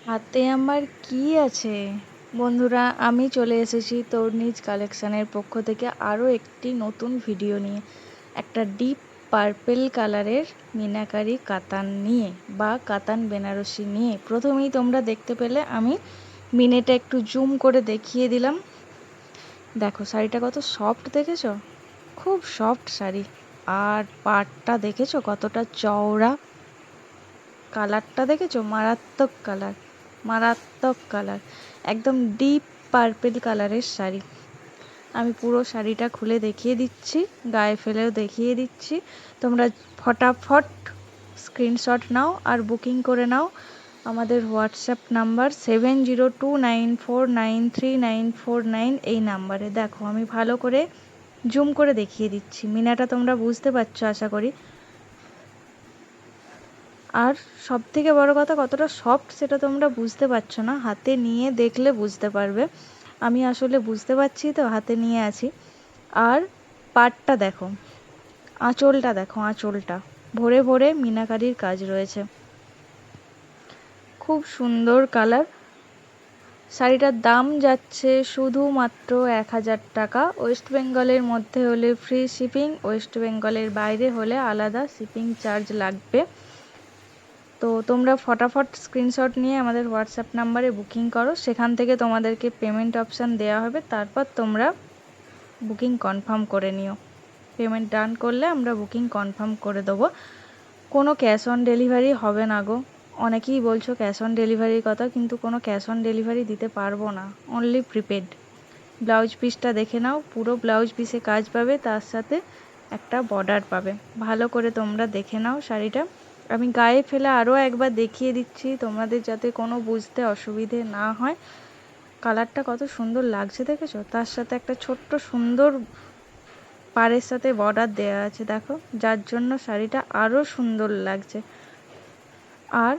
হাতে আমার কি আছে বন্ধুরা, আমি চলে এসেছি তরনিজ কালেকশানের পক্ষ থেকে আরও একটি নতুন ভিডিও নিয়ে। একটা ডিপ পার্পেল কালারের মিনাকারি কাতান নিয়ে বা কাতান বেনারসি নিয়ে। প্রথমেই তোমরা দেখতে পেলে আমি মিনেটা একটু জুম করে দেখিয়ে দিলাম। দেখো শাড়িটা কত সফট, দেখেছো? খুব সফট শাড়ি। আর পাড়টা দেখেছো কতটা চওড়া? কালারটা দেখেছো? মারাত্মক কালার, মারাত্মক কালার, একদম ডিপ পার্পেল কালারের শাড়ি। আমি পুরো শাড়িটা খুলে দেখিয়ে দিচ্ছি, গায়ে ফেলেও দেখিয়ে দিচ্ছি। তোমরা ফটাফট স্ক্রিনশট নাও আর বুকিং করে নাও। আমাদের হোয়াটসঅ্যাপ নাম্বার 7029493949 এই নাম্বারে। দেখো আমি ভালো করে জুম করে দেখিয়ে দিচ্ছি। মিনাটা তোমরা বুঝতে পারছো আশা করি। আর সবথেকে বড় কথা, কতটা সফট সেটা তোমরা বুঝতে পারছো না, হাতে নিয়ে দেখলে বুঝতে পারবে। আমি আসলে বুঝতে পারছি তো, হাতে নিয়ে আছি। আর পাড়টা দেখো, আঁচলটা দেখো, আঁচলটা ভরে ভরে মিনাকারির কাজ রয়েছে। খুব সুন্দর কালার। শাড়িটার দাম যাচ্ছে শুধুমাত্র 1000 টাকা। ওয়েস্ট বেঙ্গলের মধ্যে হলে ফ্রি শিপিং, ওয়েস্ট বেঙ্গলের বাইরে হলে আলাদা শিপিং চার্জ লাগবে। তো তোমরা ফটাফট স্ক্রিনশট নিয়ে আমাদের হোয়াটসঅ্যাপ নাম্বারে বুকিং করো। সেখান থেকে তোমাদেরকে পেমেন্ট অপশান দেওয়া হবে, তারপর তোমরা বুকিং কনফার্ম করে নিও। পেমেন্ট ডান করলে আমরা বুকিং কনফার্ম করে দেবো। কোনো ক্যাশ অন ডেলিভারি হবে না গো। অনেকেই বলছো ক্যাশ অন ডেলিভারির কথা, কিন্তু কোনো ক্যাশ অন ডেলিভারি দিতে পারবো না, অনলি প্রিপেড। ব্লাউজ পিসটা দেখে নাও, পুরো ব্লাউজ পিসে কাজ পাবে, তার সাথে একটা বর্ডার পাবে। ভালো করে তোমরা দেখে নাও শাড়িটা। আমি গায়ে ফেলে আরও একবার দেখিয়ে দিচ্ছি তোমাদের, যাতে কোনো বুঝতে অসুবিধে না হয়। কালারটা কত সুন্দর লাগছে দেখেছো? তার সাথে একটা ছোট্ট সুন্দর পাড়ের সাথে বর্ডার দেওয়া আছে, দেখো, যার জন্য শাড়িটা আরও সুন্দর লাগছে। আর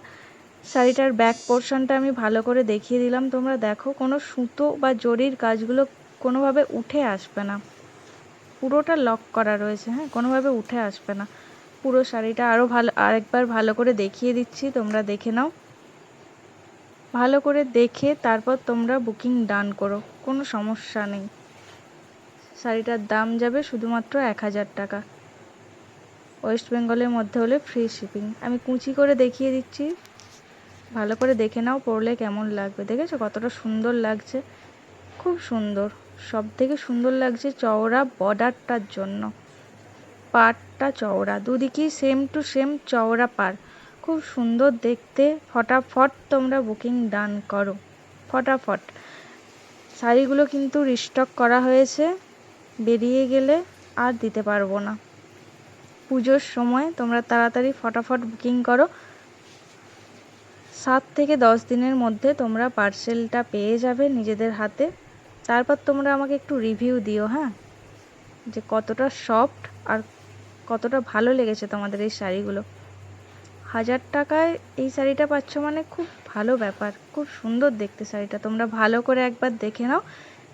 শাড়িটার ব্যাক পোর্শনটা আমি ভালো করে দেখিয়ে দিলাম, তোমরা দেখো। কোনো সুতো বা জরির কাজগুলো কোনোভাবে উঠে আসবে না, পুরোটা লক করা রয়েছে। হ্যাঁ, কোনোভাবে উঠে আসবে না। পুরো শাড়িটা আরও ভালো, আরেকবার ভালো করে দেখিয়ে দিচ্ছি, তোমরা দেখে নাও। ভালো করে দেখে তারপর তোমরা বুকিং ডান করো, কোনো সমস্যা নেই। শাড়িটার দাম যাবে শুধুমাত্র 1000 টাকা। ওয়েস্ট বেঙ্গলের মধ্যে হলে ফ্রি শিপিং। আমি কুচি করে দেখিয়ে দিচ্ছি, ভালো করে দেখে নাও পরলে কেমন লাগবে। দেখেছো কতটা সুন্দর লাগছে? খুব সুন্দর। সব থেকে সুন্দর লাগছে চওড়া বর্ডারটার জন্য। পাড়টা চওড়া, দুদিকেই সেম টু সেম চওড়া পাড়, খুব সুন্দর দেখতে। ফটাফট তোমরা বুকিং ডান করো, ফটাফট। শাড়িগুলো কিন্তু রিস্টক করা হয়েছে, বেরিয়ে গেলে আর দিতে পারবো না। পুজোর সময় তোমরা তাড়াতাড়ি ফটাফট বুকিং করো। 7 থেকে 10 দিনের মধ্যে তোমরা পার্সেলটা পেয়ে যাবে নিজেদের হাতে। তারপর তোমরা আমাকে একটু রিভিউ দিও, হ্যাঁ, যে কতটা সফট আর কতটা ভালো লেগেছে তোমাদের এই শাড়িগুলো। 1000 টাকায় এই শাড়িটা পাচ্ছ মানে খুব ভালো ব্যাপার, খুব সুন্দর দেখতে শাড়িটা। তোমরা ভালো করে একবার দেখে নাও,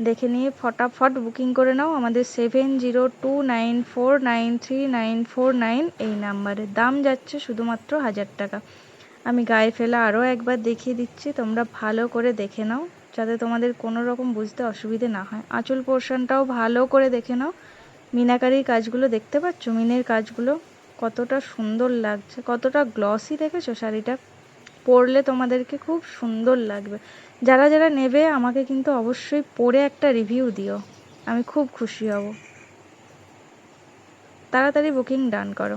দেখে নিয়ে ফটাফট বুকিং করে নাও আমাদের 7029493949 এই নাম্বারে। দাম যাচ্ছে শুধুমাত্র 1000 টাকা। আমি গায়ে ফেলা আরও একবার দেখিয়ে দিচ্ছি, তোমরা ভালো করে দেখে নাও, যাতে তোমাদের কোনো রকম বুঝতে অসুবিধে না হয়। আঁচল পোর্শনটাও ভালো করে দেখে নাও। মিনাকারির কাজগুলো দেখতে পাচ্ছ? মিনের কাজগুলো কতটা সুন্দর লাগছে, কতটা গ্লসি দেখেছো শাড়িটা? পরলে তোমাদেরকে খুব সুন্দর লাগবে। যারা যারা নেবে আমাকে কিন্তু অবশ্যই পরে একটা রিভিউ দিও, আমি খুব খুশি হব। তাড়াতাড়ি বুকিং ডান করো।